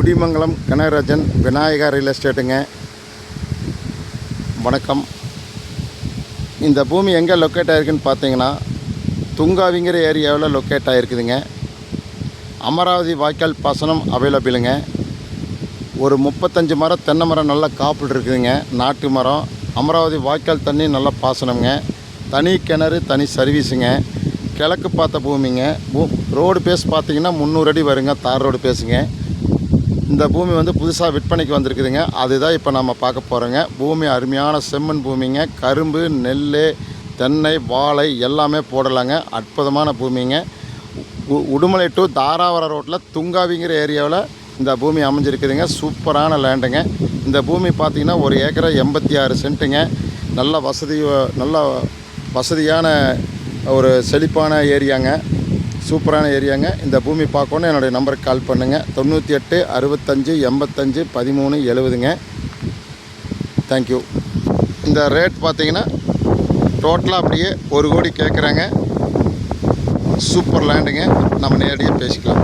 Kudimangalam Kanagarajan Vinayaka real எஸ்டேட்டுங்க. வணக்கம். இந்த பூமி எங்கே லொக்கேட் ஆகிருக்குன்னு பார்த்தீங்கன்னா துங்காவிங்கிற ஏரியாவில் லொக்கேட் ஆகிருக்குதுங்க. அமராவதி வாய்க்கால் பாசனம் அவைலபிளுங்க. ஒரு 35 மரம் தென்னை மரம் நல்லா காப்பில் இருக்குதுங்க. நாட்டு மரம். அமராவதி வாய்க்கால் தண்ணி நல்லா பாசனம்ங்க. தனி கிணறு, தனி சர்வீஸுங்க. கிழக்கு பார்த்த பூமிங்க. ரோடு பேஸ் பார்த்தீங்கன்னா 300 அடி வருங்க. தார் ரோடு பேசுங்க. இந்த பூமி வந்து புதுசாக விற்பனைக்கு வந்திருக்குதுங்க. அதுதான் இப்போ நம்ம பார்க்க போகிறோங்க. பூமி அருமையான செம்மண் பூமிங்க. கரும்பு, நெல், தென்னை, வாழை எல்லாமே போடலாங்க. அற்புதமான பூமிங்க. உடுமலை டு தாராவரம் ரோட்டில் துங்காவிங்கிற ஏரியாவில் இந்த பூமி அமைஞ்சிருக்குதுங்க. சூப்பரான லேண்டுங்க. இந்த பூமி பார்த்திங்கன்னா 1 ஏக்கரை 86 சென்ட்டுங்க. நல்ல வசதியான ஒரு செழிப்பான ஏரியாங்க. சூப்பரான ஏரியாங்க. இந்த பூமி பார்க்கணும் என்னுடைய நம்பருக்கு கால் பண்ணுங்கள். 98 65 85 13 70ங்க. தேங்க்யூ. இந்த ரேட் பார்த்தீங்கன்னா டோட்டலாக அப்படியே 1 கோடி கேட்குறாங்க. சூப்பர் லேண்டுங்க. நம்ம நேரடியாக பேசிக்கலாம்.